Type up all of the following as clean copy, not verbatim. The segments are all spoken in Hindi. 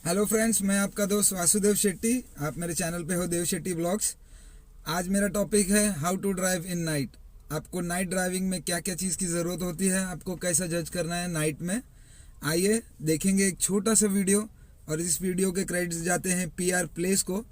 हेलो फ्रेंड्स, मैं आपका दोस्त वासुदेव शेट्टी। आप मेरे चैनल पे हो देव शेट्टी ब्लॉग्स। आज मेरा टॉपिक है how to drive in night. आपको नाइट ड्राइविंग में क्या क्या चीज़ की ज़रूरत होती है, आपको कैसा जज करना है नाइट में। आइए देखेंगे एक छोटा सा वीडियो, और इस वीडियो के क्रेडिट्स जाते हैं PR प्लेस को।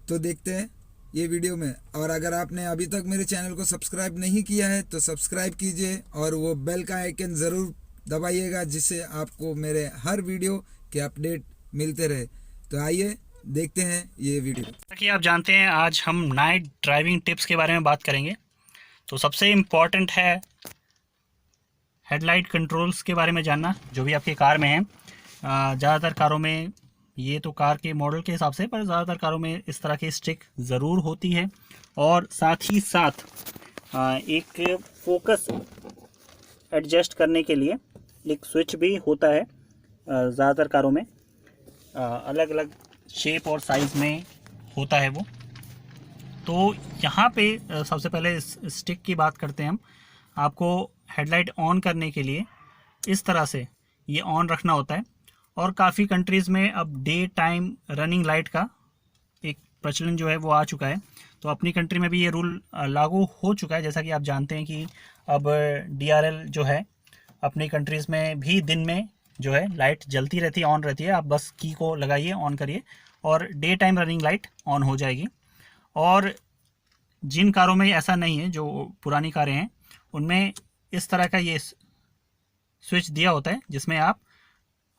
तो देखते हैं ये वीडियो में। और अगर आपने अभी तक मेरे चैनल को सब्सक्राइब नहीं किया है तो सब्सक्राइब कीजिए और वो बेल का आइकन ज़रूर दबाइएगा, जिससे आपको मेरे हर वीडियो के अपडेट मिलते रहे। तो आइए देखते हैं ये वीडियो। जैसा कि आप जानते हैं, आज हम नाइट ड्राइविंग टिप्स के बारे में बात करेंगे। तो सबसे इम्पॉर्टेंट है हेडलाइट कंट्रोल्स के बारे में जानना, जो भी आपकी कार में है। ज़्यादातर कारों में, ये तो कार के मॉडल के हिसाब से, पर ज़्यादातर कारों में इस तरह की स्टिक ज़रूर होती है। और साथ ही साथ एक फोकस एडजस्ट करने के लिए एक स्विच भी होता है। ज़्यादातर कारों में अलग अलग शेप और साइज़ में होता है वो। तो यहाँ पे सबसे पहले इस स्टिक की बात करते हैं हम। आपको हेडलाइट ऑन करने के लिए इस तरह से ये ऑन रखना होता है। और काफ़ी कंट्रीज़ में अब डे टाइम रनिंग लाइट का एक प्रचलन जो है वो आ चुका है। तो अपनी कंट्री में भी ये रूल लागू हो चुका है। जैसा कि आप जानते हैं कि अब DRL जो है अपनी कंट्रीज़ में भी दिन में जो है लाइट जलती रहती है, ऑन रहती है। आप बस की को लगाइए, ऑन करिए और day time running light on हो जाएगी। और जिन कारों में ऐसा नहीं है, जो पुरानी कारें हैं, उनमें इस तरह का ये स्विच दिया होता है जिसमें आप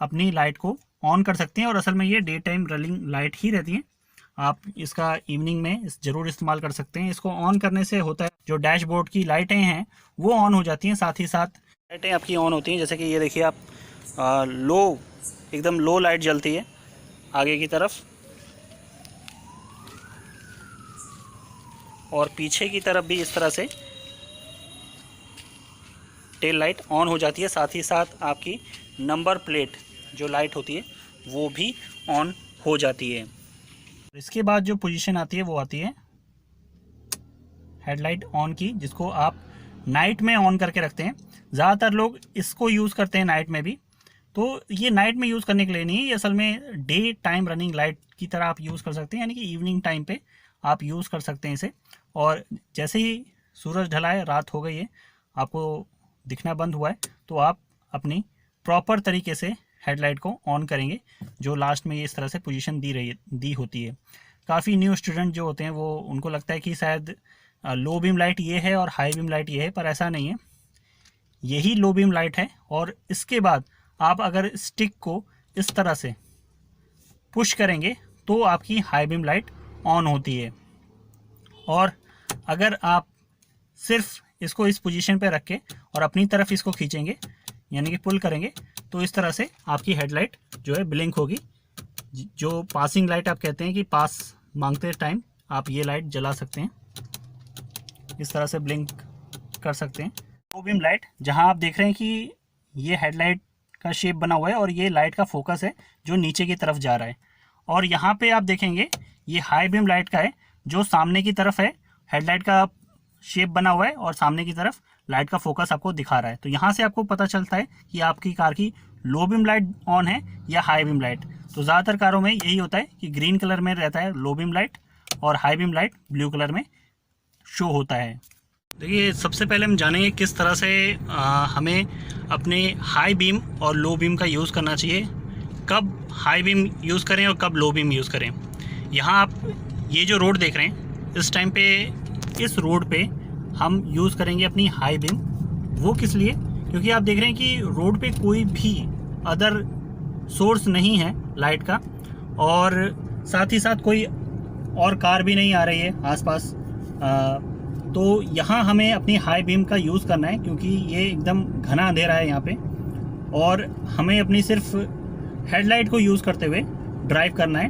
अपनी लाइट को ऑन कर सकते हैं। और असल में ये डे टाइम रनिंग लाइट ही रहती है। आप इसका इवनिंग में ज़रूर इस्तेमाल कर सकते हैं। इसको ऑन करने से होता है, जो डैशबोर्ड की लाइटें हैं वो ऑन हो जाती हैं, साथ ही साथ लाइटें आपकी ऑन होती हैं। जैसे कि ये देखिए, आप एकदम लो लाइट जलती है आगे की तरफ, और पीछे की तरफ भी इस तरह से टेल लाइट ऑन हो जाती है। साथ ही साथ आपकी नंबर प्लेट जो लाइट होती है वो भी ऑन हो जाती है। इसके बाद जो पोजीशन आती है वो आती है हेडलाइट ऑन की, जिसको आप नाइट में ऑन करके रखते हैं। ज़्यादातर लोग इसको यूज़ करते हैं नाइट में भी। तो ये नाइट में यूज़ करने के लिए नहीं है, ये असल में डे टाइम रनिंग लाइट की तरह आप यूज़ कर सकते हैं। यानी कि इवनिंग टाइम पे आप यूज़ कर सकते हैं इसे। और जैसे ही सूरज ढला है, रात हो गई है, आपको दिखना बंद हुआ है, तो आप अपनी प्रॉपर तरीके से हेडलाइट को ऑन करेंगे, जो लास्ट में ये इस तरह से पोजीशन दी होती है। काफ़ी न्यू स्टूडेंट जो होते हैं वो, उनको लगता है कि शायद लो बीम लाइट ये है और हाई बीम लाइट ये है, पर ऐसा नहीं है। यही लो बीम लाइट है। और इसके बाद आप अगर स्टिक को इस तरह से पुश करेंगे तो आपकी हाई बीम लाइट ऑन होती है। और अगर आप सिर्फ इसको इस पोजीशन पे रख के और अपनी तरफ इसको खींचेंगे, यानी कि पुल करेंगे, तो इस तरह से आपकी हेडलाइट जो है ब्लिंक होगी। जो पासिंग लाइट आप कहते हैं कि पास मांगते टाइम आप ये लाइट जला सकते हैं, इस तरह से ब्लिंक कर सकते हैं। लो बीम लाइट, जहां आप देख रहे हैं कि ये हेडलाइट का शेप बना हुआ है और ये लाइट का फोकस है जो नीचे की तरफ जा रहा है। और यहाँ पे आप देखेंगे ये हाई बीम लाइट का है, जो सामने की तरफ है। हेडलाइट का शेप बना हुआ है और सामने की तरफ लाइट का फोकस आपको दिखा रहा है। तो यहाँ से आपको पता चलता है कि आपकी कार की लो बीम लाइट ऑन है या हाई बीम लाइट। तो ज़्यादातर कारों में यही होता है कि ग्रीन कलर में रहता है लो बीम लाइट, और high beam light blue colour में शो होता है। देखिए, सबसे पहले हम जानेंगे किस तरह से हमें अपने हाई बीम और लो बीम का यूज़ करना चाहिए। कब हाई बीम यूज़ करें और कब लो बीम यूज़ करें। यहाँ आप ये जो रोड देख रहे हैं, इस टाइम पे इस रोड पे हम यूज़ करेंगे अपनी हाई बीम। वो किस लिए? क्योंकि आप देख रहे हैं कि रोड पे कोई भी अदर सोर्स नहीं है लाइट का, और साथ ही साथ कोई और कार भी नहीं आ रही है आसपास। तो यहाँ हमें अपनी हाई बीम का यूज़ करना है, क्योंकि ये एकदम घना अंधेरा है यहाँ पे, और हमें अपनी सिर्फ हेडलाइट को यूज़ करते हुए ड्राइव करना है।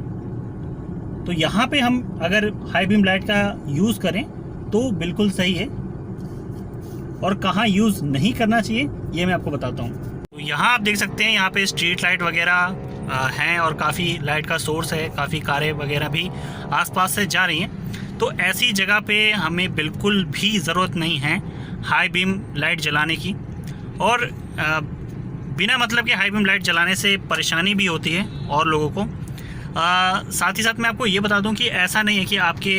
तो यहाँ पे हम अगर हाई बीम लाइट का यूज़ करें तो बिल्कुल सही है। और कहाँ यूज़ नहीं करना चाहिए ये मैं आपको बताता हूँ। तो यहाँ आप देख सकते हैं, यहाँ पे स्ट्रीट लाइट वगैरह हैं और काफ़ी लाइट का सोर्स है, काफ़ी कारें वगैरह भी आसपास से जा रही हैं। तो ऐसी जगह पे हमें बिल्कुल भी ज़रूरत नहीं है हाई बीम लाइट जलाने की। और बिना मतलब के हाई बीम लाइट जलाने से परेशानी भी होती है और लोगों को। साथ ही साथ मैं आपको ये बता दूं कि ऐसा नहीं है कि आपके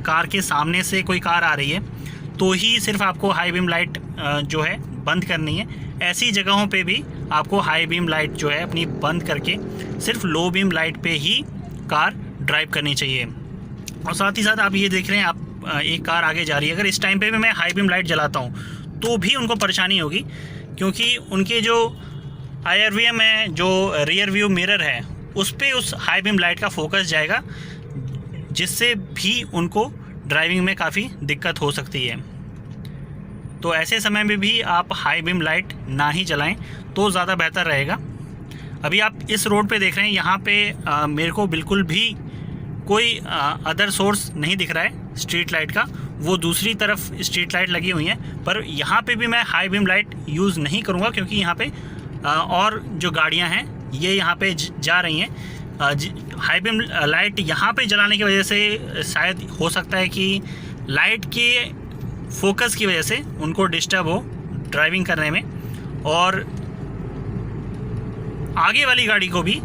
कार के सामने से कोई कार आ रही है तो ही सिर्फ आपको हाई बीम लाइट जो है बंद करनी है। ऐसी जगहों पे भी आपको हाई बीम लाइट जो है अपनी बंद करके सिर्फ लो बीम लाइट पे ही कार ड्राइव करनी चाहिए। और साथ ही साथ आप ये देख रहे हैं, आप एक कार आगे जा रही है, अगर इस टाइम पे भी मैं हाई बीम लाइट जलाता हूँ तो भी उनको परेशानी होगी, क्योंकि उनके जो IRVM है, जो रियर व्यू मिरर है, उस पर उस हाई बीम लाइट का फोकस जाएगा, जिससे भी उनको ड्राइविंग में काफ़ी दिक्कत हो सकती है। तो ऐसे समय में भी आप हाई बीम लाइट ना ही जलाएं तो ज़्यादा बेहतर रहेगा। अभी आप इस रोड पे देख रहे हैं, यहाँ पे मेरे को बिल्कुल भी कोई अदर सोर्स नहीं दिख रहा है स्ट्रीट लाइट का। वो दूसरी तरफ स्ट्रीट लाइट लगी हुई हैं, पर यहाँ पे भी मैं हाई बीम लाइट यूज़ नहीं करूँगा, क्योंकि यहाँ पे और जो गाड़ियाँ हैं ये यहाँ पे जा रही हैं। हाई बीम लाइट यहाँ पे जलाने की वजह से शायद हो सकता है कि लाइट के फोकस की वजह से उनको डिस्टर्ब हो ड्राइविंग करने में, और आगे वाली गाड़ी को भी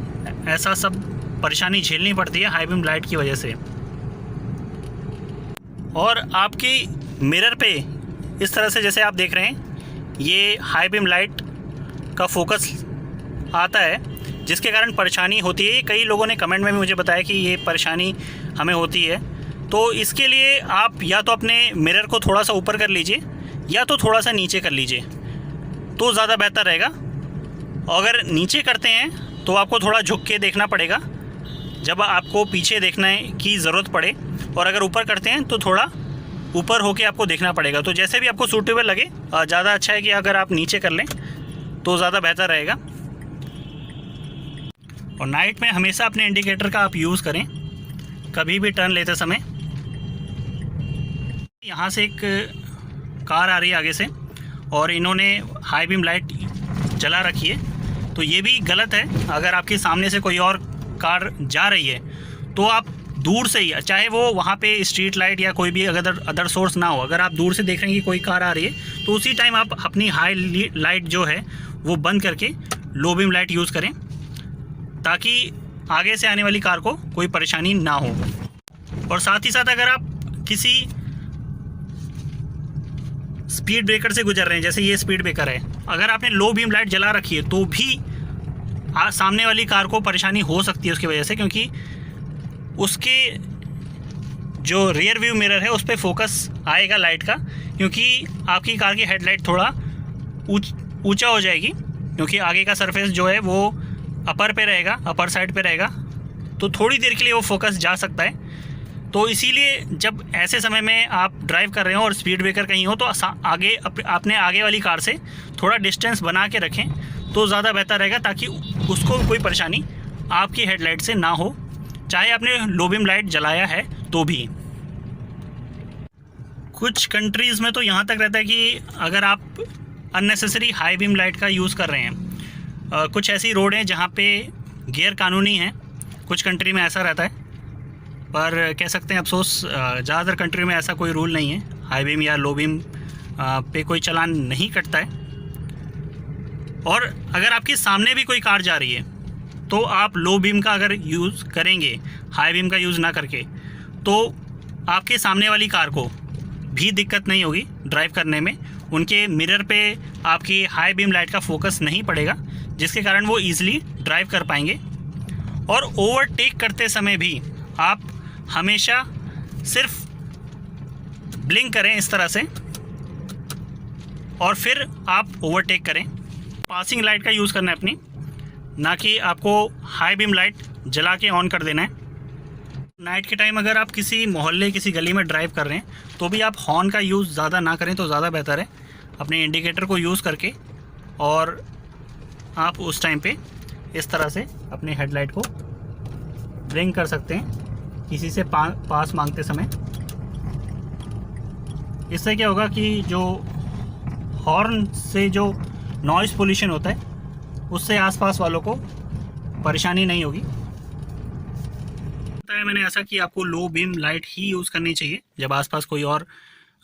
ऐसा सब परेशानी झेलनी पड़ती है हाई बीम लाइट की वजह से। और आपकी मिरर पे इस तरह से जैसे आप देख रहे हैं, ये हाई बीम लाइट का फोकस आता है, जिसके कारण परेशानी होती है। कई लोगों ने कमेंट में भी मुझे बताया कि ये परेशानी हमें होती है। तो इसके लिए आप या तो अपने मिरर को थोड़ा सा ऊपर कर लीजिए या तो थोड़ा सा नीचे कर लीजिए, तो ज़्यादा बेहतर रहेगा। अगर नीचे करते हैं तो आपको थोड़ा झुक के देखना पड़ेगा जब आपको पीछे देखने की ज़रूरत पड़े, और अगर ऊपर करते हैं तो थोड़ा ऊपर होके आपको देखना पड़ेगा। तो जैसे भी आपको सूटेबल लगे, ज़्यादा अच्छा है कि अगर आप नीचे कर लें तो ज़्यादा बेहतर रहेगा। और नाइट में हमेशा अपने इंडिकेटर का आप यूज़ करें कभी भी टर्न लेते समय। यहाँ से एक कार आ रही है आगे से और इन्होंने हाई बीम लाइट जला रखी है, तो ये भी गलत है। अगर आपके सामने से कोई और कार जा रही है तो आप दूर से ही, चाहे वो वहाँ पे स्ट्रीट लाइट या कोई भी अदर सोर्स ना हो, अगर आप दूर से देख रहे हैं कि कोई कार आ रही है तो उसी टाइम आप अपनी हाई लाइट जो है वो बंद करके लो बीम लाइट यूज़ करें, ताकि आगे से आने वाली कार को कोई परेशानी ना हो। और साथ ही साथ अगर आप किसी स्पीड ब्रेकर से गुजर रहे हैं, जैसे ये स्पीड ब्रेकर है, अगर आपने लो बीम लाइट जला रखी है तो भी सामने वाली कार को परेशानी हो सकती है उसकी वजह से, क्योंकि उसके जो रियर व्यू मिरर है उस पर फोकस आएगा लाइट का, क्योंकि आपकी कार की हेडलाइट थोड़ा ऊंचा हो जाएगी, क्योंकि आगे का सरफेस जो है वो अपर पे रहेगा, अपर साइड पे रहेगा, तो थोड़ी देर के लिए वो फोकस जा सकता है। तो इसीलिए जब ऐसे समय में आप ड्राइव कर रहे हो और स्पीड ब्रेकर कहीं हो तो आगे अपने आगे वाली कार से थोड़ा डिस्टेंस बना के रखें तो ज़्यादा बेहतर रहेगा, ताकि उसको कोई परेशानी आपकी हेडलाइट से ना हो, चाहे आपने लो बीम लाइट जलाया है तो भी। कुछ कंट्रीज़ में तो यहाँ तक रहता है कि अगर आप अननेसेसरी हाई बीम लाइट का यूज़ कर रहे हैं, कुछ ऐसी रोड हैं जहाँ पे गैर कानूनी है, कुछ कंट्री में ऐसा रहता है, पर कह सकते हैं अफसोस ज़्यादातर कंट्री में ऐसा कोई रूल नहीं है, हाई बीम या लो बीम पे कोई चालान नहीं कटता है। और अगर आपके सामने भी कोई कार जा रही है तो आप लो बीम का अगर यूज़ करेंगे, हाई बीम का यूज़ ना करके, तो आपके सामने वाली कार को भी दिक्कत नहीं होगी ड्राइव करने में। उनके मिरर पे आपकी हाई बीम लाइट का फोकस नहीं पड़ेगा, जिसके कारण वो ईज़िली ड्राइव कर पाएंगे। और ओवरटेक करते समय भी आप हमेशा सिर्फ ब्लिंक करें इस तरह से, और फिर आप ओवरटेक करें। पासिंग लाइट का यूज़ करना है अपनी, ना कि आपको हाई बीम लाइट जला के ऑन कर देना है। नाइट के टाइम अगर आप किसी मोहल्ले, किसी गली में ड्राइव कर रहे हैं तो भी आप हॉर्न का यूज़ ज़्यादा ना करें तो ज़्यादा बेहतर है। अपने इंडिकेटर को यूज़ करके और आप उस टाइम पे इस तरह से अपने हेडलाइट को ब्लिंक कर सकते हैं किसी से पास मांगते समय। इससे क्या होगा कि जो हॉर्न से जो नॉइज़ पोल्यूशन होता है उससे आसपास वालों को परेशानी नहीं होगी। बताया मैंने ऐसा कि आपको लो बीम लाइट ही यूज़ करनी चाहिए जब आसपास कोई और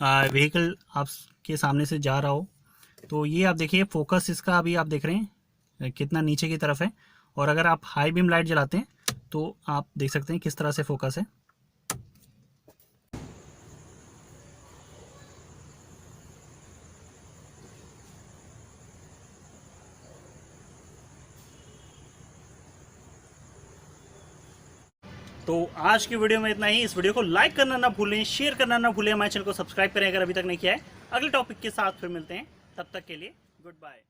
व्हीकल आपके सामने से जा रहा हो। तो ये आप देखिए फोकस इसका अभी आप देख रहे हैं कितना नीचे की तरफ है। और अगर आप हाई बीम लाइट जलाते हैं तो आप देख सकते हैं किस तरह से फोकस है। तो आज की वीडियो में इतना ही। इस वीडियो को लाइक करना ना भूलें, शेयर करना ना भूलें, हमारे चैनल को सब्सक्राइब करें अगर अभी तक नहीं किया है। अगले टॉपिक के साथ फिर मिलते हैं, तब तक के लिए गुड बाय।